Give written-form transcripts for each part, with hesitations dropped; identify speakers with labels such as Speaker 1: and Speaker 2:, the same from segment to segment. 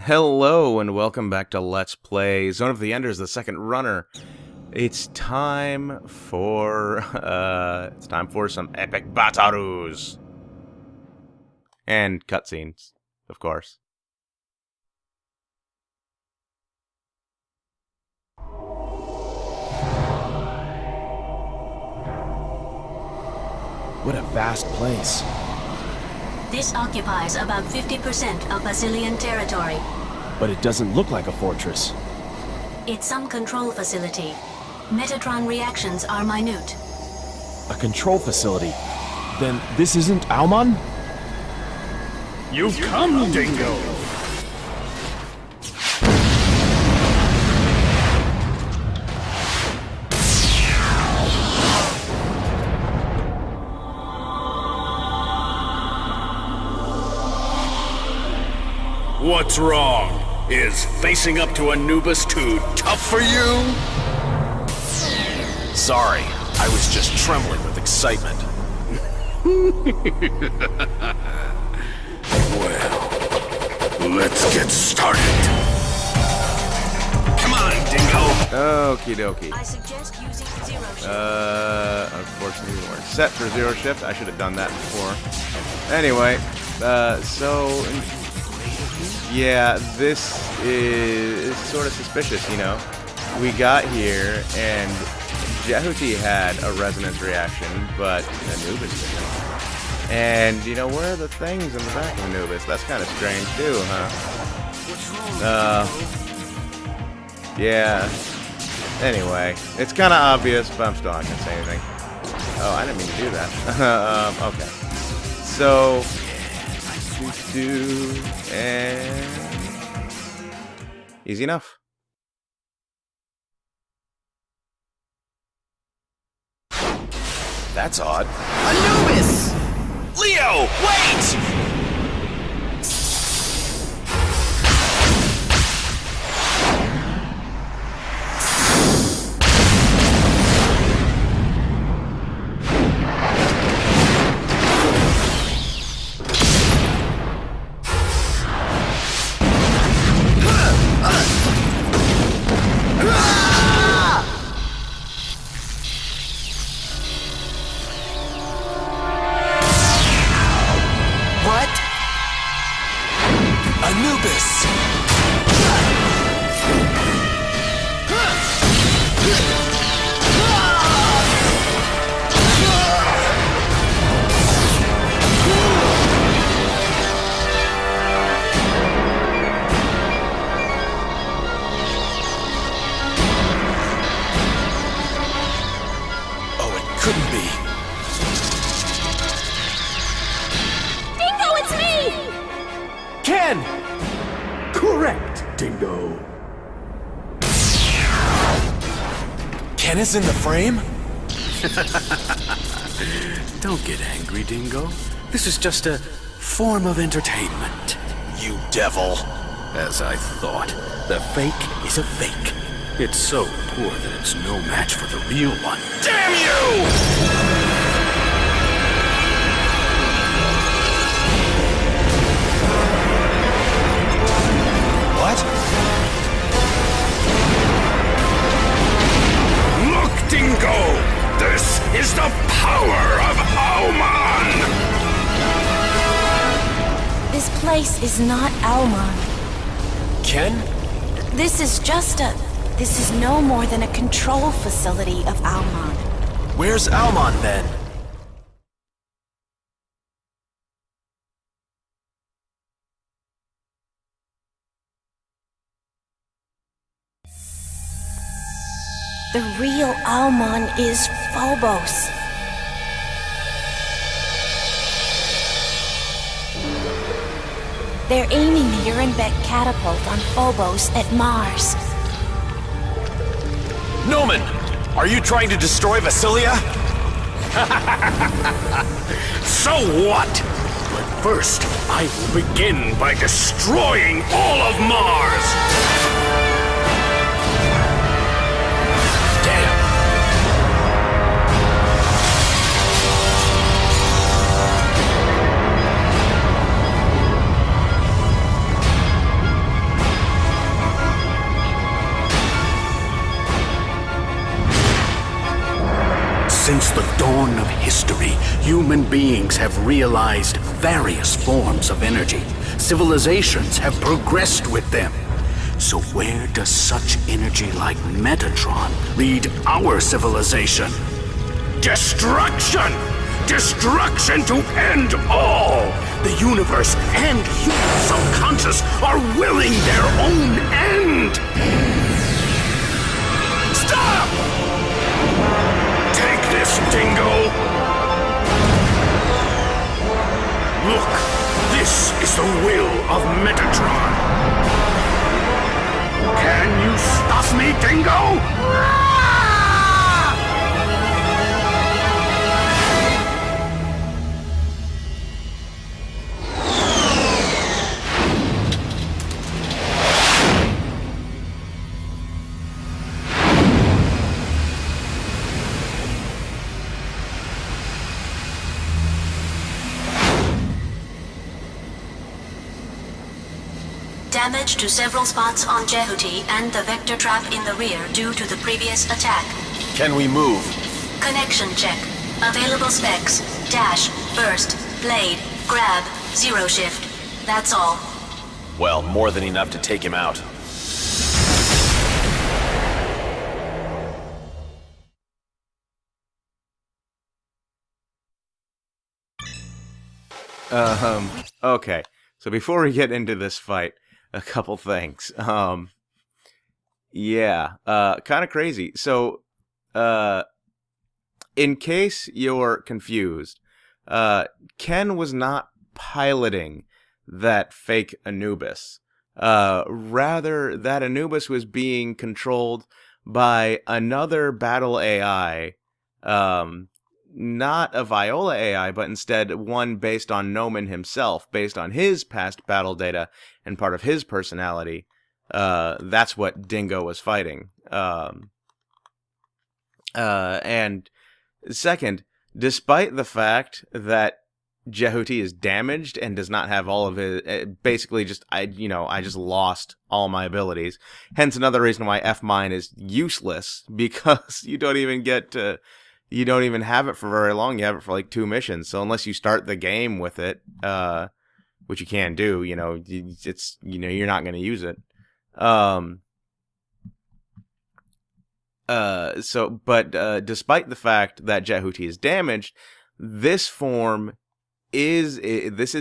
Speaker 1: Hello and welcome back to Let's Play Zone of the Enders, the second runner. It's time for some epic battles and cutscenes, of course.
Speaker 2: What a vast place.
Speaker 3: This occupies about 50% of Basilian territory.
Speaker 2: But it doesn't look like a fortress.
Speaker 3: It's some control facility. Metatron reactions are minute.
Speaker 2: A control facility? Then this isn't Almon?
Speaker 4: You've come, Dingo! What's wrong? Is facing up to Anubis too tough for you?
Speaker 2: Sorry, I was just trembling with excitement.
Speaker 4: Well, let's get started. Come on, Dingo!
Speaker 1: Okie dokie.
Speaker 3: I suggest using zero shift.
Speaker 1: Unfortunately we weren't set for zero shift. I should have done that before. Anyway, yeah, this is sort of suspicious, you know. We got here, and Jehuti had a resonance reaction, but Anubis didn't. And, you know, where are the things in the back of Anubis? That's kind of strange, too, huh? Yeah. Anyway, it's kind of obvious, but I'm still not going to say anything. Oh, I didn't mean to do that. Okay. So... and easy enough.
Speaker 2: That's odd.
Speaker 4: Anubis! Leo, wait!
Speaker 2: Couldn't be.
Speaker 3: Dingo, it's me!
Speaker 2: Ken!
Speaker 4: Correct, Dingo.
Speaker 2: Ken is in the frame?
Speaker 4: Don't get angry, Dingo. This is just a form of entertainment.
Speaker 2: You devil.
Speaker 4: As I thought, the fake is a fake. It's so poor that it's no match for the real one. Damn you!
Speaker 2: What?
Speaker 4: Look, Dingo! This is the power of Almon!
Speaker 5: This place is not Almon.
Speaker 2: Ken?
Speaker 5: This is no more than a control facility of Almon.
Speaker 2: Where's Almon then?
Speaker 5: The real Almon is Phobos. They're aiming the Uranbek catapult on Phobos at Mars.
Speaker 2: Noman! Are you trying to destroy Vasilia?
Speaker 4: So what? But first, I will begin by destroying all of Mars!
Speaker 2: Damn!
Speaker 4: Since the dawn of history, human beings have realized various forms of energy. Civilizations have progressed with them. So where does such energy like Metatron lead our civilization? Destruction! Destruction to end all! The universe and human subconscious are willing their own end! Stop! Take this, Dingo! Look, this is the will of Metatron! Can you stop me, Dingo?
Speaker 3: Damage to several spots on Jehuti and the vector trap in the rear due to the previous attack.
Speaker 2: Can we move?
Speaker 3: Connection check. Available specs. Dash, burst, blade, grab, zero shift. That's all.
Speaker 2: Well, more than enough to take him out.
Speaker 1: Okay. So before we get into this fight, a couple things. Yeah, kind of crazy. So, in case you're confused, Ken was not piloting that fake Anubis. Rather, that Anubis was being controlled by another battle AI, not a Viola AI, but instead one based on Nomen himself, based on his past battle data and part of his personality. That's what Dingo was fighting. And second, despite the fact that Jehuti is damaged and does not have all of his, basically just, I just lost all my abilities. Hence another reason why F-Mine is useless, because you don't even have it for very long. You have it for like 2 missions. So unless you start the game with it, which you can do, it's, you're not going to use it. Despite the fact that Jehuti is damaged, this is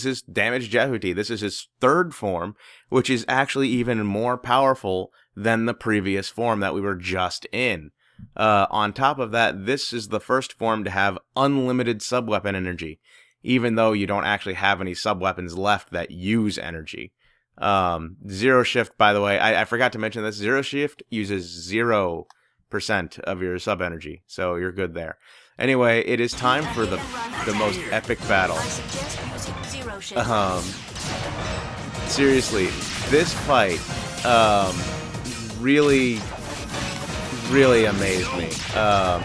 Speaker 1: his damaged Jehuti. This is his 3rd form, which is actually even more powerful than the previous form that we were just in. On top of that, this is the first form to have unlimited subweapon energy, even though you don't actually have any subweapons left that use energy. Zero shift, by the way, I forgot to mention this. Zero shift uses 0% of your sub energy, so you're good there. Anyway, it is time for the most epic battle. Seriously, this fight really amazed me. No.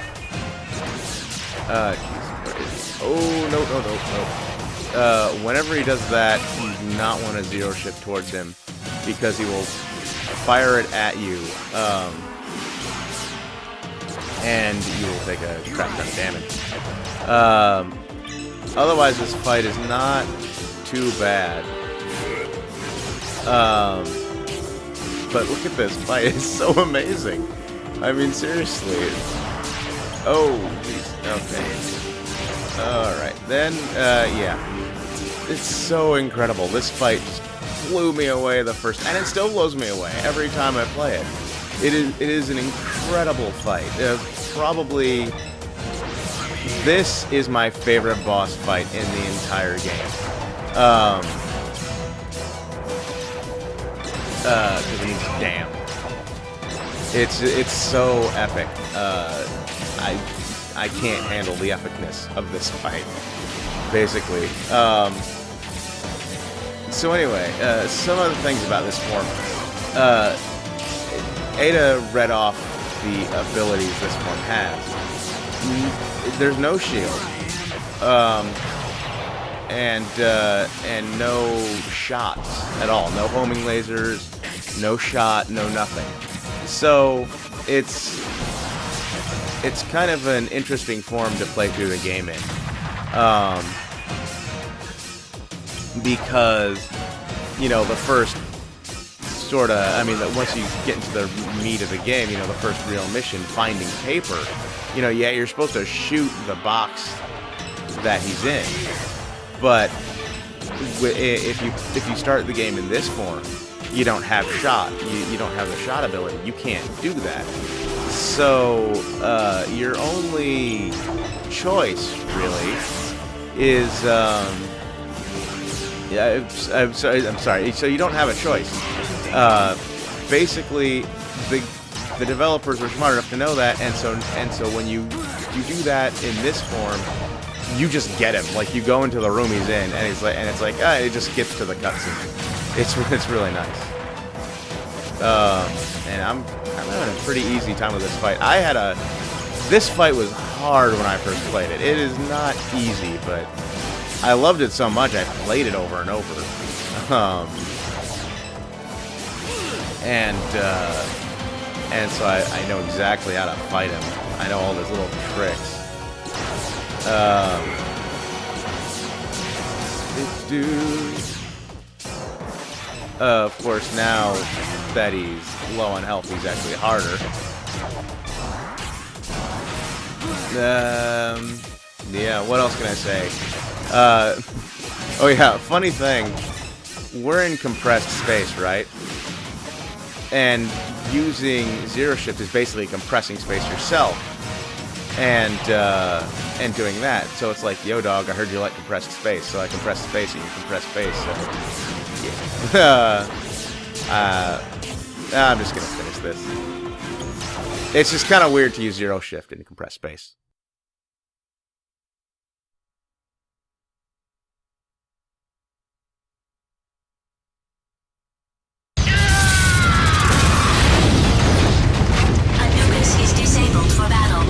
Speaker 1: Whenever he does that, you do not want to zero shift towards him, because he will fire it at you, and you will take a crap ton of damage. Otherwise, this fight is not too bad. But look at this fight; it's so amazing. I mean, seriously. Oh, geez. Okay. Alright, then, yeah. It's so incredible. This fight just blew me away the first... And it still blows me away every time I play it. It is an incredible fight. Probably... This is my favorite boss fight in the entire game. Because he's damn. It's so epic. I can't handle the epicness of this fight, basically. So anyway, some other things about this form. Ada read off the abilities this form has. There's no shield, and no shots at all. No homing lasers, no shot, no nothing. So it's it's kind of an interesting form to play through the game in. Because, you know, the first sort of, I mean, once you get into the meat of the game, you know, the first real mission, finding paper, you know, yeah, you're supposed to shoot the box that he's in, but if you start the game in this form, you don't have shot, you don't have the shot ability, you can't do that. So your only choice really is I'm sorry. So you don't have a choice. Basically, the developers were smart enough to know that, and so when you do that in this form, you just get him. Like, you go into the room he's in, and it's like it just skips to the cutscene. It's really nice. And I'm having a pretty easy time with this fight. This fight was hard when I first played it. It is not easy, but I loved it so much I played it over and over. And so I know exactly how to fight him. I know all his little tricks. Of course, now that he's low on health, he's actually harder. Yeah, what else can I say? Oh yeah, funny thing. We're in compressed space, right? And using Zero Shift is basically compressing space yourself. And doing that. So it's like, yo dog, I heard you like compressed space, so I compress space and you compress space, so yeah. I'm just gonna finish this. It's just kind of weird to use Zero Shift in compressed space.
Speaker 3: Anubis is disabled for battle.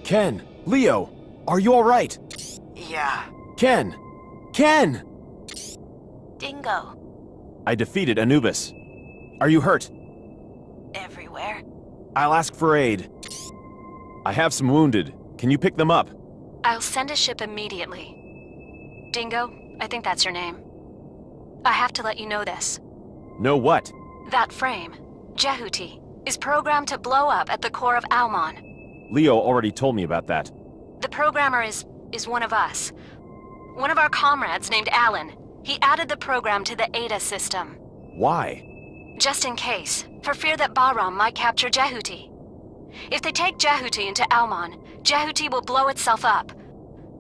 Speaker 2: Ken! Leo! Are you alright?
Speaker 6: Yeah.
Speaker 2: Ken! Ken!
Speaker 5: Dingo.
Speaker 2: I defeated Anubis. Are you hurt?
Speaker 5: Everywhere.
Speaker 2: I'll ask for aid. I have some wounded. Can you pick them up?
Speaker 7: I'll send a ship immediately. Dingo, I think that's your name. I have to let you know this.
Speaker 2: Know what?
Speaker 7: That frame, Jehuti, is programmed to blow up at the core of Almon.
Speaker 2: Leo already told me about that.
Speaker 7: The programmer is one of us. One of our comrades named Alan. He added the program to the Ada system.
Speaker 2: Why?
Speaker 7: Just in case, for fear that Bahram might capture Jehuti. If they take Jehuti into Almon, Jehuti will blow itself up.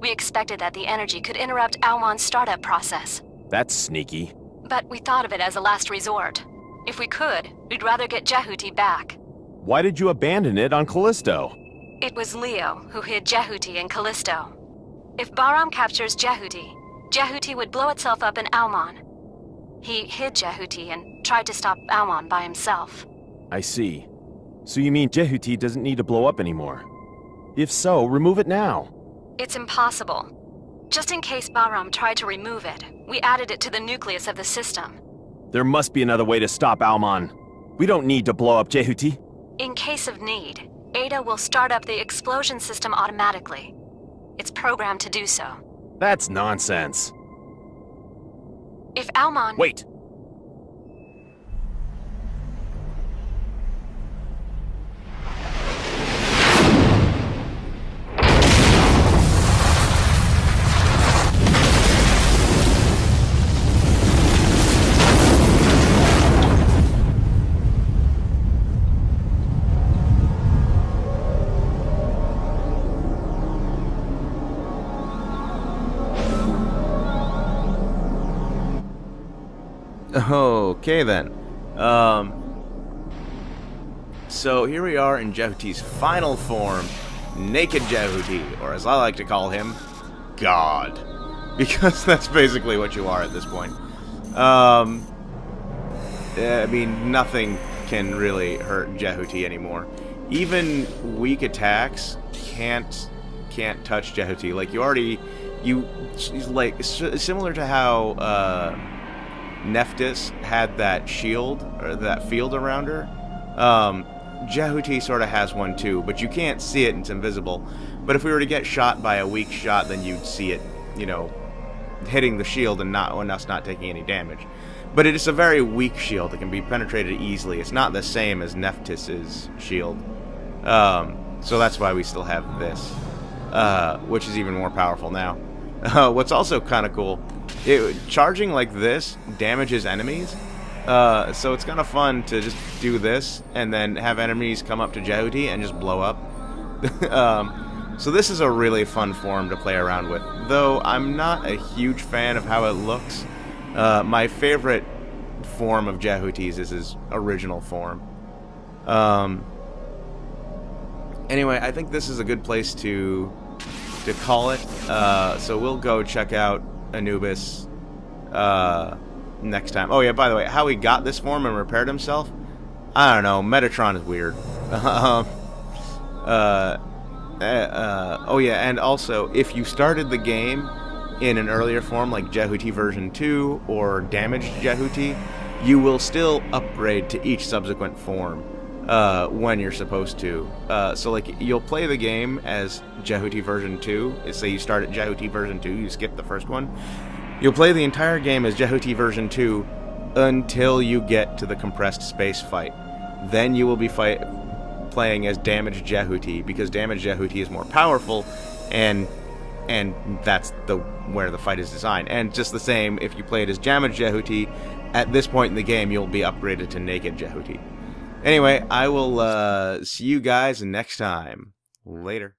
Speaker 7: We expected that the energy could interrupt Almon's startup process.
Speaker 2: That's sneaky.
Speaker 7: But we thought of it as a last resort. If we could, we'd rather get Jehuti back.
Speaker 2: Why did you abandon it on Callisto?
Speaker 7: It was Leo who hid Jehuti in Callisto. If Bahram captures Jehuti, Jehuti would blow itself up in Almon. He hid Jehuti and tried to stop Almon by himself.
Speaker 2: I see. So you mean Jehuti doesn't need to blow up anymore? If so, remove it now.
Speaker 7: It's impossible. Just in case Bahram tried to remove it, we added it to the nucleus of the system.
Speaker 2: There must be another way to stop Almon. We don't need to blow up Jehuti.
Speaker 7: In case of need, Ada will start up the explosion system automatically. It's programmed to do so.
Speaker 2: That's nonsense.
Speaker 7: If Almon...
Speaker 2: Wait!
Speaker 1: Okay then. So here we are in Jehuti's final form, Naked Jehuti, or as I like to call him, God. Because that's basically what you are at this point. I mean, nothing can really hurt Jehuti anymore. Even weak attacks can't touch Jehuti. Like, she's like, similar to how Nephthys had that shield, or that field around her. Jehuti sort of has one too, but you can't see it, and it's invisible. But if we were to get shot by a weak shot, then you'd see it, you know, hitting the shield and us not taking any damage. But it is a very weak shield. It can be penetrated easily. It's not the same as Nephthys' shield. So that's why we still have this, which is even more powerful now. What's also kind of cool, charging like this damages enemies. So it's kind of fun to just do this and then have enemies come up to Jehuti and just blow up. So this is a really fun form to play around with, though I'm not a huge fan of how it looks. My favorite form of Jehuti's is his original form. Anyway, I think this is a good place to call it. So we'll go check out Anubis next time. Oh yeah, by the way, how he got this form and repaired himself, I don't know. Metatron is weird. Oh yeah, and also, if you started the game in an earlier form, like Jehuti version 2 or Damaged Jehuti, you will still upgrade to each subsequent form when you're supposed to. So like, you'll play the game as Jehuti version 2. Say you start at Jehuti version 2, you skip the first one. You'll play the entire game as Jehuti version 2 until you get to the compressed space fight. Then you will be playing as Damaged Jehuti, because Damaged Jehuti is more powerful, and that's where the fight is designed. And just the same, if you play it as Damaged Jehuti, at this point in the game, you'll be upgraded to Naked Jehuti. Anyway, I will see you guys next time. Later.